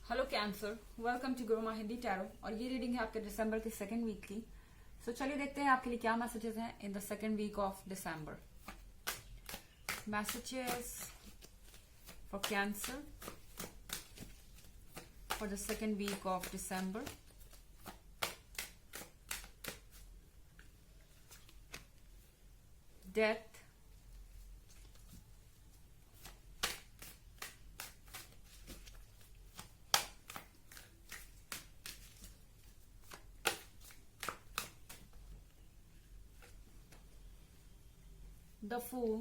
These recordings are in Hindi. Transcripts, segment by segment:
Hello cancer, welcome to Guruma Hindi tarot. और ये रीडिंग है आपके दिसंबर की सेकेंड वीक की। सो चलिए देखते हैं आपके लिए क्या मैसेजेस हैं in the second week of December. Messages for cancer for the second week of December. Death, the Fool,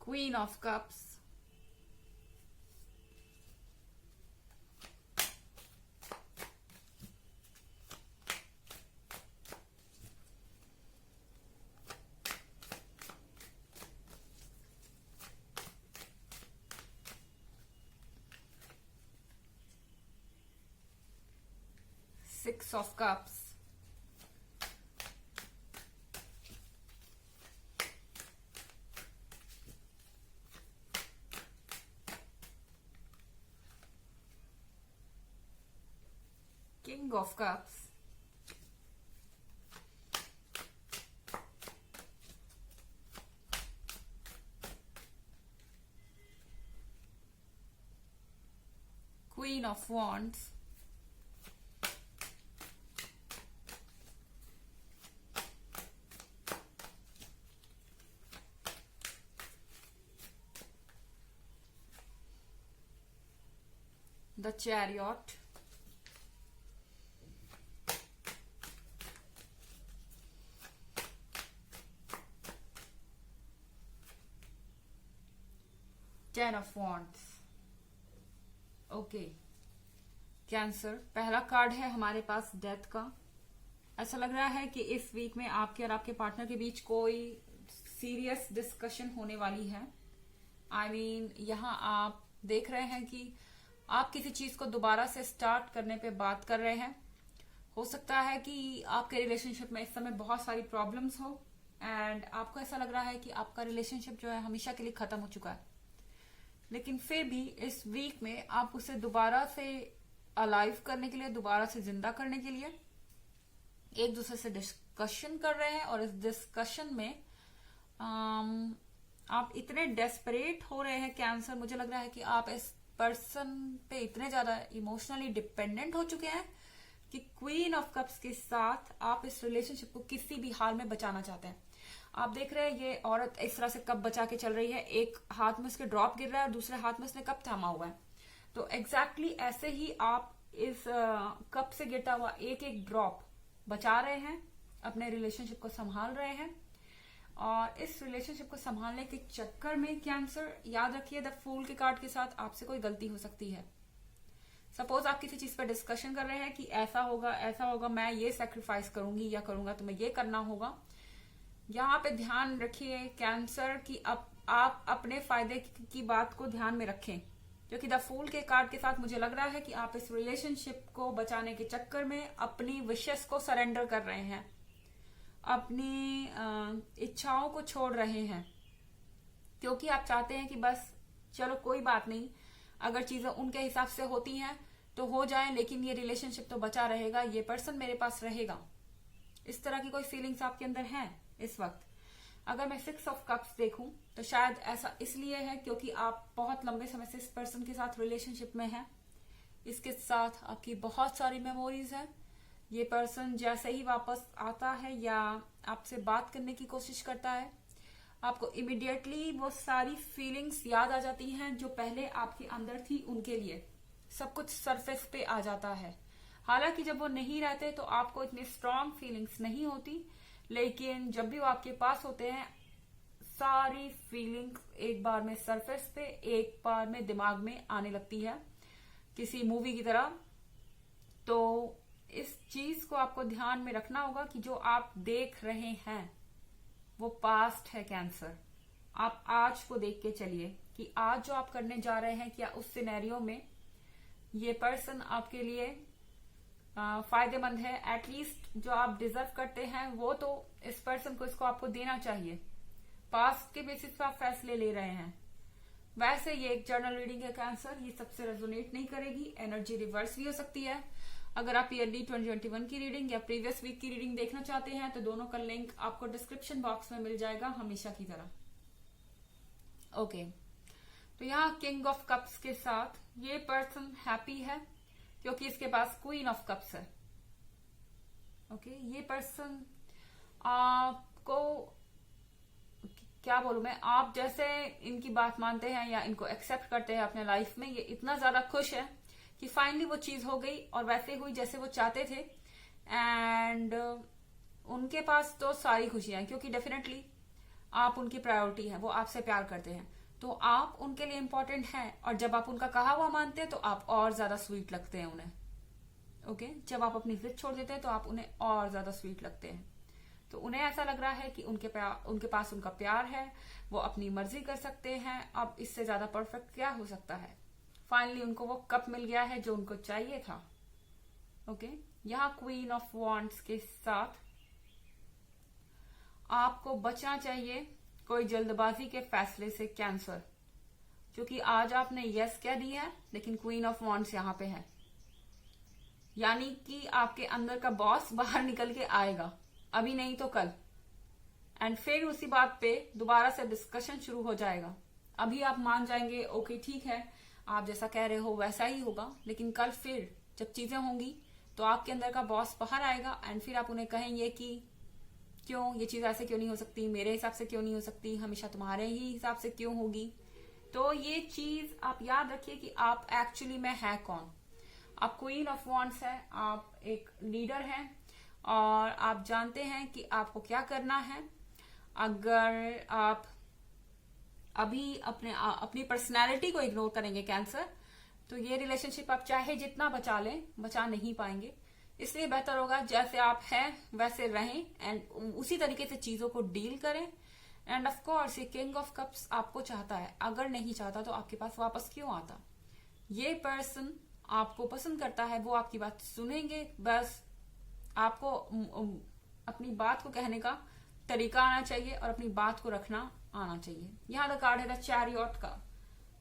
Queen of Cups, Six of Cups, King of Cups, Queen of Wands, the Chariot, Ten of Wands। Okay cancer, पहला कार्ड है हमारे पास डेथ का। ऐसा लग रहा है कि इस वीक में आपके और आपके पार्टनर के बीच कोई सीरियस डिस्कशन होने वाली है। आई मीन यहाँ आप देख रहे हैं कि आप किसी चीज को दोबारा से स्टार्ट करने पे बात कर रहे हैं। हो सकता है कि आपके रिलेशनशिप में इस समय बहुत सारी प्रॉब्लम्स हो एंड आपको ऐसा लग रहा है कि आपका रिलेशनशिप जो है हमेशा के लिए खत्म हो चुका है, लेकिन फिर भी इस वीक में आप उसे दोबारा से अलाइव करने के लिए, दोबारा से जिंदा करने के लिए एक दूसरे से डिस्कशन कर रहे हैं। और इस डिस्कशन में आप इतने डेस्परेट हो रहे हैं कैंसर, मुझे लग रहा है कि आप इस पर्सन पे इतने ज्यादा इमोशनली डिपेंडेंट हो चुके हैं कि क्वीन ऑफ कप्स के साथ आप इस रिलेशनशिप को किसी भी हाल में बचाना चाहते हैं। आप देख रहे हैं ये औरत इस तरह से कप बचा के चल रही है, एक हाथ में उसके ड्रॉप गिर रहा है और दूसरे हाथ में उसने कप थामा हुआ है। तो एग्जैक्टली ऐसे ही आप इस कप से गिरता हुआ एक एक ड्रॉप बचा रहे हैं, अपने रिलेशनशिप को संभाल रहे हैं। और इस रिलेशनशिप को संभालने के चक्कर में कैंसर, याद रखिए द फूल के कार्ड के साथ आपसे कोई गलती हो सकती है। सपोज आप किसी चीज पर डिस्कशन कर रहे हैं कि ऐसा होगा, मैं ये सेक्रीफाइस करूंगी या करूंगा, तुम्हें ये करना होगा। यहाँ पे ध्यान रखिए कैंसर कि आप अपने फायदे की बात को ध्यान में रखें, क्योंकि द फूल के कार्ड के साथ मुझे लग रहा है कि आप इस रिलेशनशिप को बचाने के चक्कर में अपनी विशेस को सरेंडर कर रहे हैं, अपनी इच्छाओं को छोड़ रहे हैं, क्योंकि आप चाहते हैं कि बस चलो कोई बात नहीं, अगर चीजें उनके हिसाब से होती हैं तो हो जाए, लेकिन ये रिलेशनशिप तो बचा रहेगा, ये पर्सन मेरे पास रहेगा। इस तरह की कोई फीलिंग्स आपके अंदर हैं इस वक्त। अगर मैं सिक्स ऑफ कप्स देखूं तो शायद ऐसा इसलिए है क्योंकि आप बहुत लंबे समय से इस पर्सन के साथ रिलेशनशिप में हैं। इसके साथ आपकी बहुत सारी मेमोरीज हैं। ये पर्सन जैसे ही वापस आता है या आपसे बात करने की कोशिश करता है, आपको इमिडिएटली वो सारी फीलिंग्स याद आ जाती हैं जो पहले आपके अंदर थी उनके लिए। सब कुछ सरफेस पे आ जाता है। हालांकि जब वो नहीं रहते तो आपको इतनी स्ट्रांग फीलिंग्स नहीं होती, लेकिन जब भी वो आपके पास होते हैं सारी फीलिंग्स एक बार में सरफेस पे, एक बार में दिमाग में आने लगती है, किसी मूवी की तरह। तो इस चीज को आपको ध्यान में रखना होगा कि जो आप देख रहे हैं वो पास्ट है कैंसर। आप आज को देख के चलिए कि आज जो आप करने जा रहे हैं, क्या उस सिनेरियो में ये पर्सन आपके लिए फायदेमंद है। एटलीस्ट जो आप डिजर्व करते हैं वो तो इस पर्सन को इसको आपको देना चाहिए। पास्ट के बेसिस पे आप फैसले ले रहे हैं। वैसे ये एक जर्नल रीडिंग है कैंसर, ये सबसे रेजोनेट नहीं करेगी, एनर्जी रिवर्स भी हो सकती है। अगर आप ईयरली 2021 की रीडिंग या प्रीवियस वीक की रीडिंग देखना चाहते हैं तो दोनों का लिंक आपको डिस्क्रिप्शन बॉक्स में मिल जाएगा हमेशा की तरह। ओके, तो यहाँ किंग ऑफ कप्स के साथ ये पर्सन हैप्पी है क्योंकि इसके पास क्वीन ऑफ कप्स है। ओके, ये पर्सन आपको क्या बोलूं मैं, आप जैसे इनकी बात मानते हैं या इनको एक्सेप्ट करते हैं अपने लाइफ में, ये इतना ज्यादा खुश है कि फाइनली वो चीज हो गई और वैसे हुई जैसे वो चाहते थे। एंड उनके पास तो सारी खुशियां हैं क्योंकि डेफिनेटली आप उनकी प्रायोरिटी है, वो आपसे प्यार करते हैं तो आप उनके लिए इम्पोर्टेंट हैं। और जब आप उनका कहा हुआ मानते हैं तो आप और ज्यादा स्वीट लगते हैं उन्हें। ओके, जब आप अपनी जिद छोड़ देते हैं तो आप उन्हें और ज्यादा स्वीट लगते हैं। तो उन्हें ऐसा लग रहा है कि उनके पास उनका प्यार है, वो अपनी मर्जी कर सकते हैं। अब इससे ज्यादा परफेक्ट क्या हो सकता है। फाइनली उनको वो कप मिल गया है जो उनको चाहिए था। ओके, यहाँ क्वीन ऑफ वॉन्ड्स के साथ आपको बचना चाहिए कोई जल्दबाजी के फैसले से कैंसर, क्योंकि आज आपने यस कह दिया है लेकिन क्वीन ऑफ वॉन्ड्स यहाँ पे है, यानी कि आपके अंदर का बॉस बाहर निकल के आएगा, अभी नहीं तो कल। एंड फिर उसी बात पे दोबारा से डिस्कशन शुरू हो जाएगा। अभी आप मान जाएंगे ओके ठीक है आप जैसा कह रहे हो वैसा ही होगा, लेकिन कल फिर जब चीजें होंगी तो आपके अंदर का बॉस बाहर आएगा एंड फिर आप उन्हें कहेंगे कि क्यों ये चीज ऐसे क्यों नहीं हो सकती, मेरे हिसाब से क्यों नहीं हो सकती, हमेशा तुम्हारे ही हिसाब से क्यों होगी। तो ये चीज आप याद रखिए कि आप एक्चुअली में है कौन। आप क्वीन ऑफ वॉन्ड्स है, आप एक लीडर हैं और आप जानते हैं कि आपको क्या करना है। अगर आप अभी अपनी पर्सनैलिटी को इग्नोर करेंगे कैंसर, तो ये रिलेशनशिप आप चाहे जितना बचा लें बचा नहीं पाएंगे। इसलिए बेहतर होगा जैसे आप हैं वैसे रहें एंड उसी तरीके से चीजों को डील करें। एंड ऑफ कोर्स ये किंग ऑफ कप्स आपको चाहता है, अगर नहीं चाहता तो आपके पास वापस क्यों आता। ये पर्सन आपको पसंद करता है, वो आपकी बात सुनेंगे, बस आपको अपनी बात को कहने का तरीका आना चाहिए और अपनी बात को रखना आना चाहिए। यहाँ द कार्ड है द चैरियट का।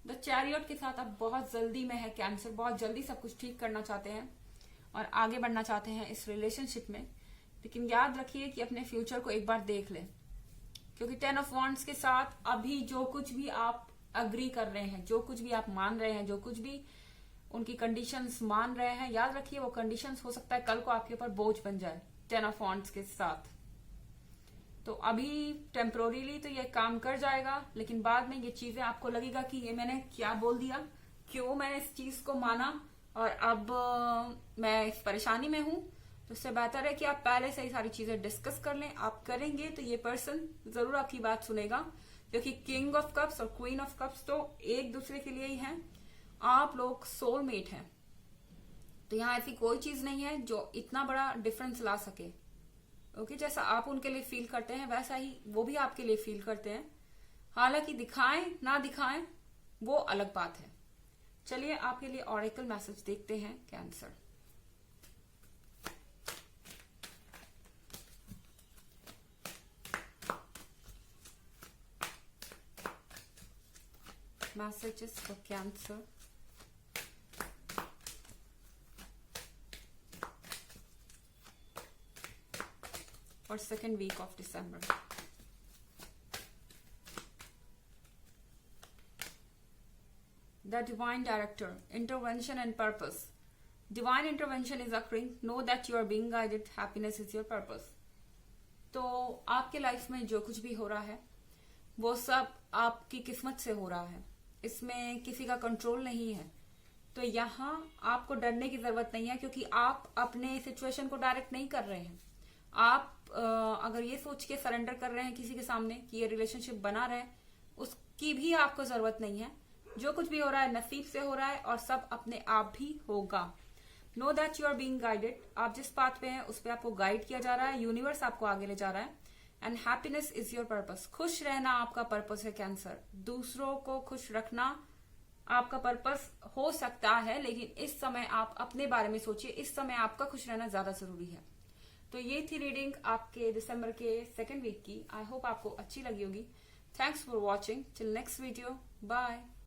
द चैरियट के साथ आप बहुत जल्दी में है कैंसर, बहुत जल्दी सब कुछ ठीक करना चाहते हैं और आगे बढ़ना चाहते हैं इस रिलेशनशिप में। लेकिन याद रखिए कि अपने फ्यूचर को एक बार देख लें, क्योंकि 10 ऑफ वॉन्ड्स के साथ अभी जो कुछ भी आप अग्री कर रहे हैं, जो कुछ भी आप मान रहे हैं, जो कुछ भी उनकी कंडीशंस मान रहे हैं, याद रखिए वो कंडीशंस हो सकता है कल को आपके ऊपर बोझ बन जाए 10 ऑफ वॉन्ड्स के साथ। तो अभी टेम्पोररीली तो ये काम कर जाएगा, लेकिन बाद में ये चीजें आपको लगेगा कि ये मैंने क्या बोल दिया, क्यों मैंने इस चीज को माना और अब मैं इस परेशानी में हूं। तो इससे बेहतर है कि आप पहले से ही सारी चीजें डिस्कस कर लें। आप करेंगे तो ये पर्सन जरूर आपकी बात सुनेगा, क्योंकि किंग ऑफ कप्स और क्वीन ऑफ कप्स तो एक दूसरे के लिए ही हैं। आप लोग सोलमेट हैं, तो यहाँ ऐसी कोई चीज नहीं है जो इतना बड़ा डिफरेंस ला सके। ओके, जैसा आप उनके लिए फील करते हैं वैसा ही वो भी आपके लिए फील करते हैं। हालांकि दिखाएं ना दिखाएं वो अलग बात है। चलिए आपके लिए ऑरेकल मैसेज देखते हैं cancer. Messages for cancer for second week of December. The divine director, intervention and purpose. Divine intervention is occurring. Know that you are being guided. Happiness is your purpose. तो आपके लाइफ में जो कुछ भी हो रहा है वो सब आपकी किस्मत से हो रहा है, इसमें किसी का कंट्रोल नहीं है। तो यहाँ आपको डरने की जरूरत नहीं है, क्योंकि आप अपने सिचुएशन को डायरेक्ट नहीं कर रहे हैं। आप अगर ये सोच के सरेंडर कर रहे हैं किसी के सामने कि ये रिलेशनशिप बना रहे, उसकी भी आपको जरूरत नहीं है। जो कुछ भी हो रहा है नसीब से हो रहा है और सब अपने आप भी होगा। Know that you are being guided. आप जिस पाथ पे हैं उस पे आपको गाइड किया जा रहा है, यूनिवर्स आपको आगे ले जा रहा है। And happiness is your purpose. खुश रहना आपका पर्पस है कैंसर। दूसरों को खुश रखना आपका पर्पस हो सकता है, लेकिन इस समय आप अपने बारे में सोचिए, इस समय आपका खुश रहना ज्यादा जरूरी है। तो ये थी रीडिंग आपके दिसंबर के सेकेंड वीक की। आई होप आपको अच्छी लगी होगी। Thanks for watching. Till next video, bye.